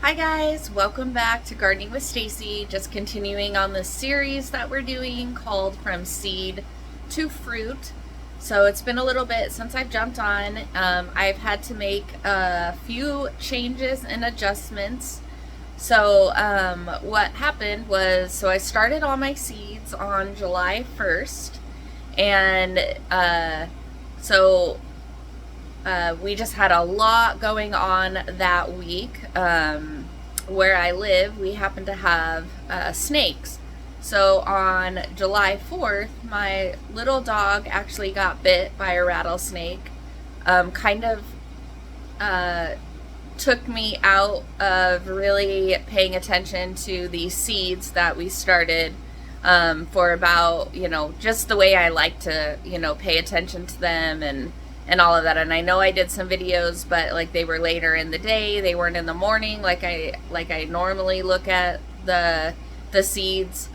Hi guys, welcome back to Gardening with Stacy. Just continuing on this series that we're doing called From Seed to Fruit. So it's been a little bit since I've jumped on. I've had to make a few changes and adjustments. So what happened was, I started all my seeds on July 1st, and we just had a lot going on that week. Where I live, we happen to have snakes. So on July 4th, my little dog actually got bit by a rattlesnake. Took me out of really paying attention to the seeds that we started for about, just the way I like to, pay attention to them and all of that. And I know I did some videos, but like they were later in the day, they weren't in the morning like I normally look at the seeds.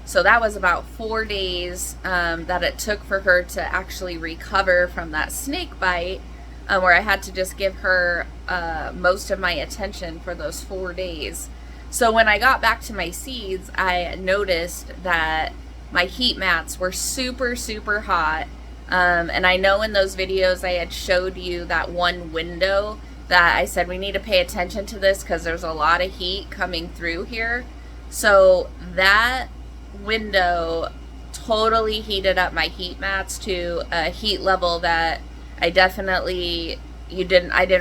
So that was about 4 days that it took for her to actually recover from that snake bite, where I had to just give her most of my attention for those 4 days. So when I got back to my seeds, I noticed that my heat mats were super, super hot. And I know in those videos I had showed you that one window that I said we need to pay attention to this because there's a lot of heat coming through here. So that window totally heated up my heat mats to a heat level that I didn't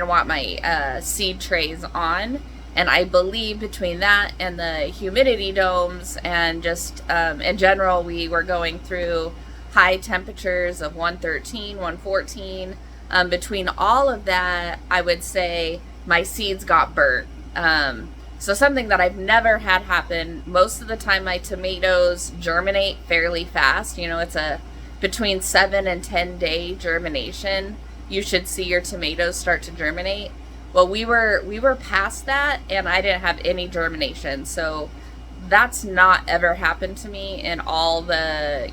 want my seed trays on. And I believe between that and the humidity domes and just in general, we were going through high temperatures of 113, 114. Between all of that, I would say my seeds got burnt. So something that I've never had happen. Most of the time my tomatoes germinate fairly fast. It's a between 7 and 10 day germination. You should see your tomatoes start to germinate. Well, we were past that and I didn't have any germination. So that's not ever happened to me in all the,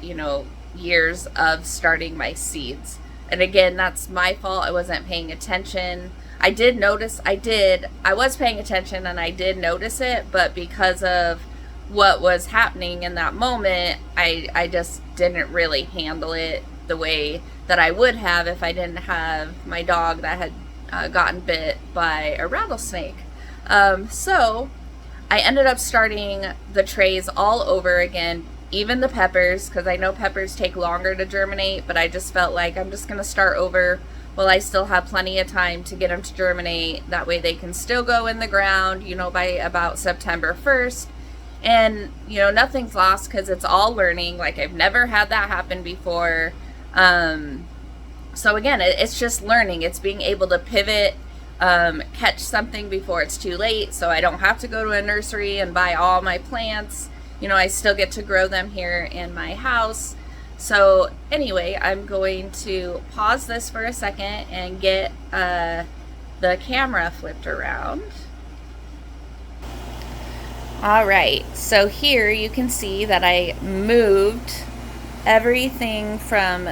years of starting my seeds. And again, that's my fault. I wasn't paying attention. I was paying attention and I did notice it, but because of what was happening in that moment, I just didn't really handle it the way that I would have if I didn't have my dog that had gotten bit by a rattlesnake. So I ended up starting the trays all over again, even the peppers, because I know peppers take longer to germinate, but I just felt like I'm just going to start over while I still have plenty of time to get them to germinate. That way they can still go in the ground, by about September 1st. And, nothing's lost because it's all learning. Like, I've never had that happen before. So again, it's just learning. It's being able to pivot, catch something before it's too late, so I don't have to go to a nursery and buy all my plants. I still get to grow them here in my house. So anyway, I'm going to pause this for a second and get the camera flipped around. All right, so here you can see that I moved everything from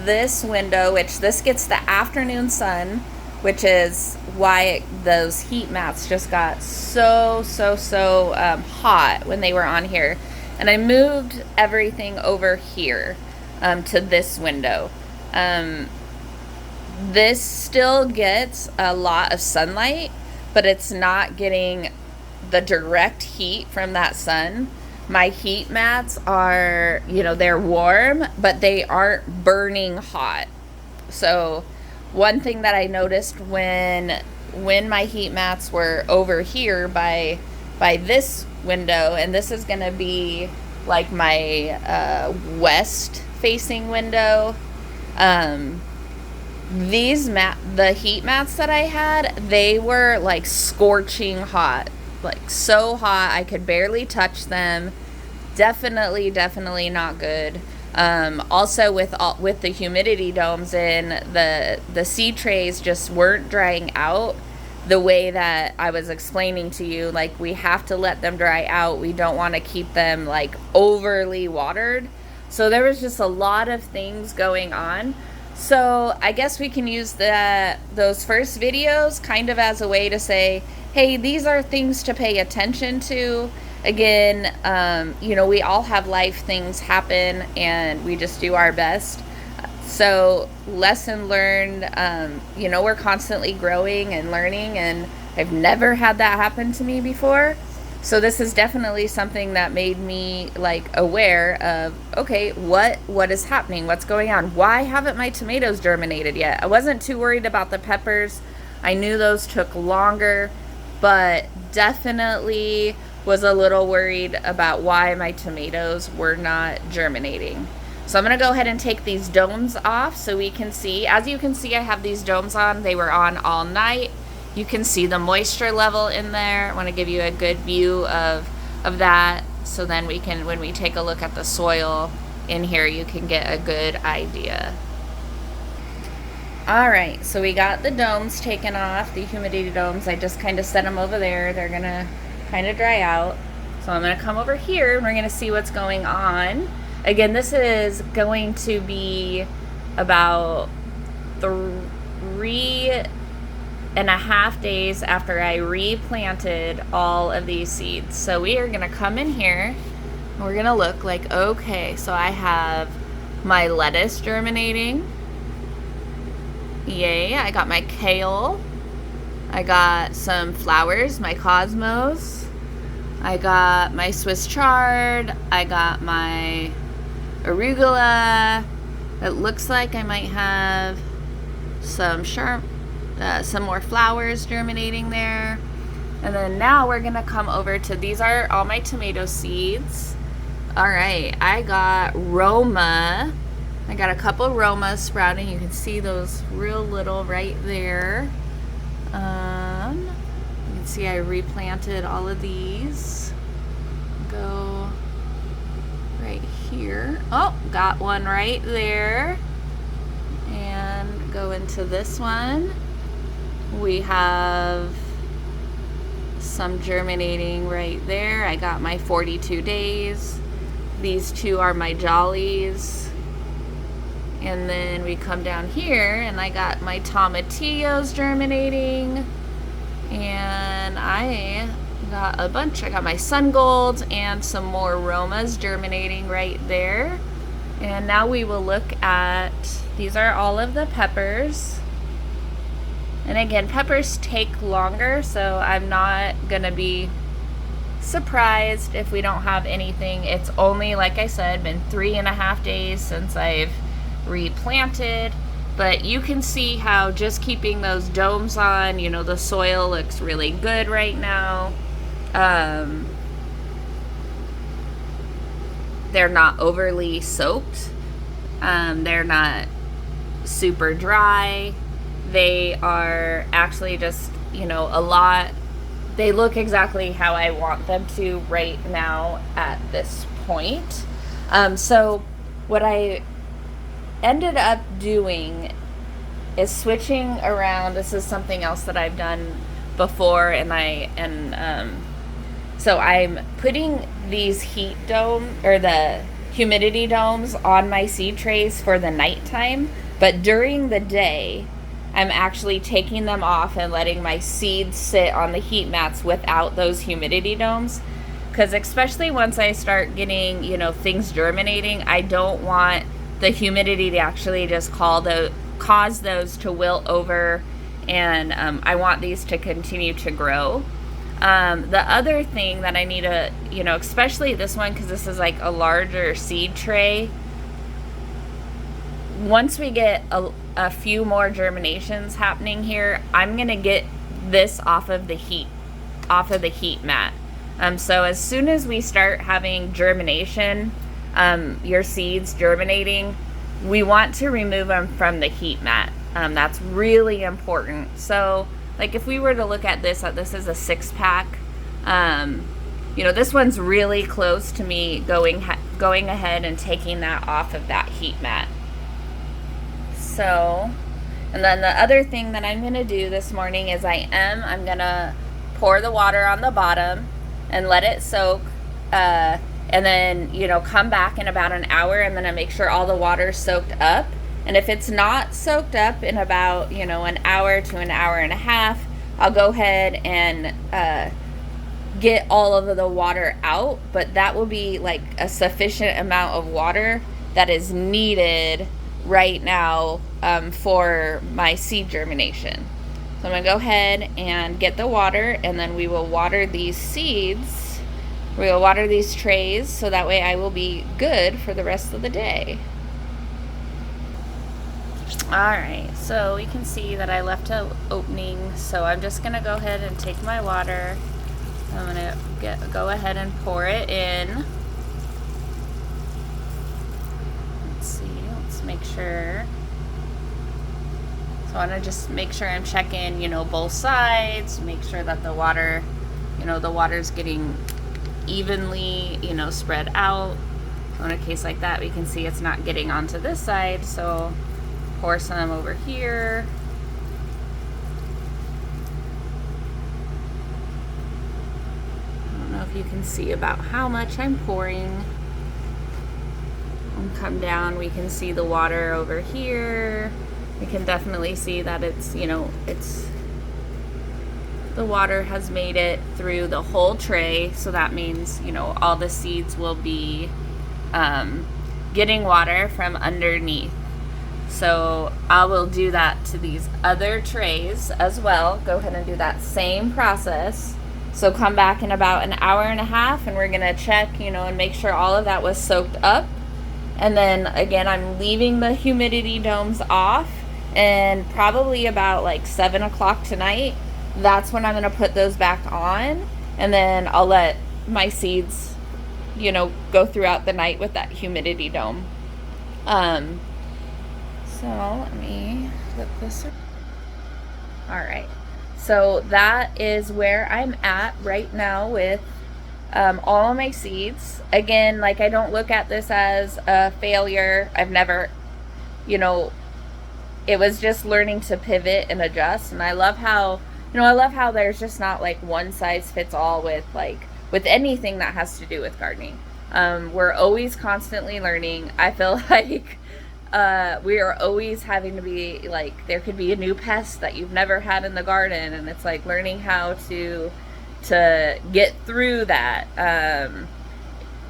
this window, which this gets the afternoon sun, which is why those heat mats just got so hot when they were on here. And I moved everything over here to this window. This still gets a lot of sunlight, but it's not getting the direct heat from that sun. My heat mats are, they're warm, but they aren't burning hot. So one thing that I noticed when my heat mats were over here by this window, and this is going to be like my west facing window, the heat mats that I had, they were like scorching hot, like so hot I could barely touch them. Definitely not good. Also with the humidity domes in, the seed trays just weren't drying out the way that I was explaining to you. Like, we have to let them dry out. We don't want to keep them like overly watered. So there was just a lot of things going on. So I guess we can use those first videos kind of as a way to say, hey, these are things to pay attention to. Again, we all have life things happen and we just do our best. So, lesson learned, we're constantly growing and learning, and I've never had that happen to me before. So this is definitely something that made me like aware of, okay, what is happening? What's going on? Why haven't my tomatoes germinated yet? I wasn't too worried about the peppers. I knew those took longer, but definitely was a little worried about why my tomatoes were not germinating. So I'm going to go ahead and take these domes off so we can see. As you can see, I have these domes on. They were on all night. You can see the moisture level in there. I want to give you a good view of that, so then we can, when we take a look at the soil in here, you can get a good idea. All right, so we got the domes taken off, the humidity domes. I just kind of set them over there. They're gonna kind of dry out. So I'm gonna come over here and we're gonna see what's going on. Again, this is going to be about 3.5 days after I replanted all of these seeds. So we are gonna come in here and we're gonna look like, okay, so I have my lettuce germinating. Yay, I got my kale. I got some flowers, my cosmos. I got my Swiss chard. I got my arugula. It looks like I might have some more flowers germinating there. And then now we're gonna come over to, these are all my tomato seeds. All right, I got Roma. I got a couple Roma sprouting. You can see those real little right there. You can see I replanted all of these. Go right here. Oh, got one right there. And go into this one. We have some germinating right there. I got my 42 days. These two are my jollies. And then we come down here and I got my tomatillos germinating. And I got a bunch. I got my sun golds and some more Romas germinating right there. And now we will look at, these are all of the peppers. And again, peppers take longer, so I'm not gonna be surprised if we don't have anything. It's only, like I said, been 3.5 days since I've replanted, but you can see how just keeping those domes on, the soil looks really good right now. They're not overly soaked. They're not super dry. They are actually just, a lot. They look exactly how I want them to right now at this point. So what I ended up doing is switching around. This is something else that I've done before, so I'm putting these heat dome or the humidity domes on my seed trays for the nighttime, but during the day I'm actually taking them off and letting my seeds sit on the heat mats without those humidity domes, because especially once I start getting things germinating, I don't want the humidity to actually just cause those to wilt over, and I want these to continue to grow. The other thing that I need to, especially this one, because this is like a larger seed tray, once we get a few more germinations happening here, I'm gonna get this off of the heat mat. So as soon as we start having germination, your seeds germinating, we want to remove them from the heat mat. That's really important. So like if we were to look at this is a 6-pack. This one's really close to me going ahead and taking that off of that heat mat. So, and then the other thing that I'm gonna do this morning is I'm gonna pour the water on the bottom and let it soak, and then come back in about an hour. I'm gonna make sure all the water's soaked up, and if it's not soaked up in about an hour to an hour and a half, I'll go ahead and get all of the water out, but that will be like a sufficient amount of water that is needed right now for my seed germination. So I'm going to go ahead and get the water, and then we will water these seeds. We will water these trays so that way I will be good for the rest of the day. Alright, so we can see that I left an opening, so I'm just going to go ahead and take my water. I'm going to go ahead and pour it in. Let's see, let's make sure. So I want to just make sure I'm checking, both sides, make sure that the water, the water's getting evenly, spread out. So in a case like that, we can see it's not getting onto this side, so pour some over here. I don't know if you can see about how much I'm pouring. And come down, we can see the water over here. We can definitely see that it's, the water has made it through the whole tray, so that means, all the seeds will be getting water from underneath. So I will do that to these other trays as well. Go ahead and do that same process. So come back in about an hour and a half, and we're gonna check, and make sure all of that was soaked up. And then again, I'm leaving the humidity domes off, and probably about like 7 o'clock tonight, that's when I'm going to put those back on, and then I'll let my seeds, go throughout the night with that humidity dome. So let me flip this. All right. So that is where I'm at right now with all of my seeds. Again, like, I don't look at this as a failure. I've never, it was just learning to pivot and adjust. And I love how, there's just not like one size fits all with anything that has to do with gardening. We're always constantly learning. I feel like we are always having to be like, there could be a new pest that you've never had in the garden, and it's like learning how to get through that.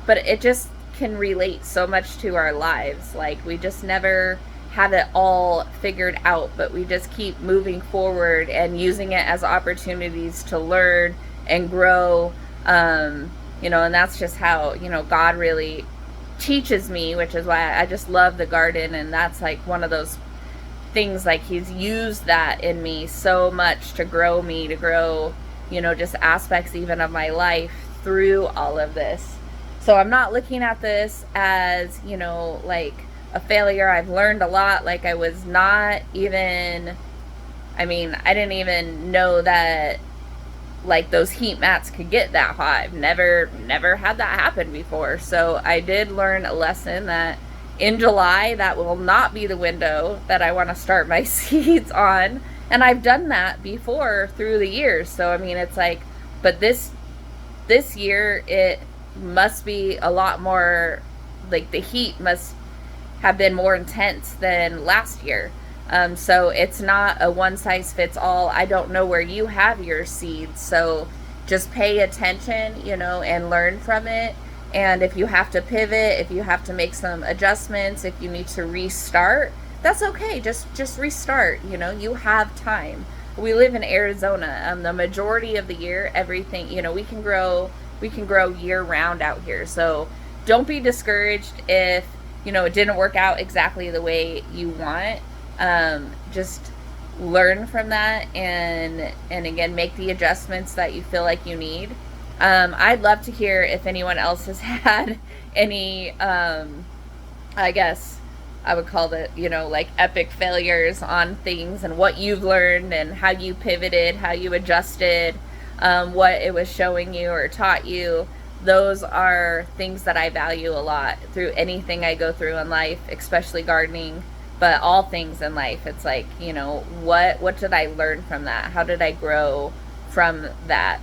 But it just can relate so much to our lives. Like, we just never have it all figured out, but we just keep moving forward and using it as opportunities to learn and grow. And that's just how, God really teaches me, which is why I just love the garden. And that's like one of those things, like, he's used that in me so much to grow me, to grow, just aspects even of my life through all of this. So I'm not looking at this as, like a failure. I've learned a lot. Like, I was not even, I didn't even know that like those heat mats could get that hot. I've never had that happen before. So I did learn a lesson that in July, that will not be the window that I want to start my seeds on. And I've done that before through the years. So, it's like, but this year, it must be a lot more, like, the heat must have been more intense than last year. So it's not a one size fits all. I don't know where you have your seeds. So just pay attention, and learn from it. And if you have to pivot, if you have to make some adjustments, if you need to restart, that's okay. Just restart. You have time. We live in Arizona. The majority of the year, everything, we can grow year round out here. So don't be discouraged if, it didn't work out exactly the way you want. Just learn from that, and again, make the adjustments that you feel like you need. I'd love to hear if anyone else has had any, I guess I would call it, like epic failures on things, and what you've learned and how you pivoted, how you adjusted, what it was showing you or taught you. Those are things that I value a lot through anything I go through in life, especially gardening, but all things in life. It's like, what did I learn from that? How did I grow from that?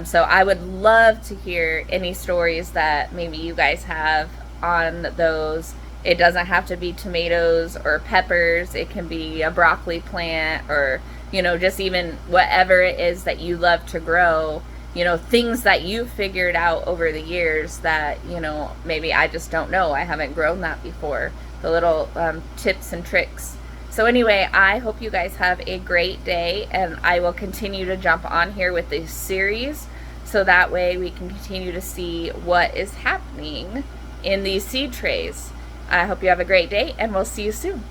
So I would love to hear any stories that maybe you guys have on those. It doesn't have to be tomatoes or peppers. It can be a broccoli plant or you know, just even whatever it is that you love to grow, you know, things that you figured out over the years that, you know, maybe I just don't know. I haven't grown that before. The little tips and tricks. So anyway, I hope you guys have a great day, and I will continue to jump on here with this series so that way we can continue to see what is happening in these seed trays. I hope you have a great day, and we'll see you soon.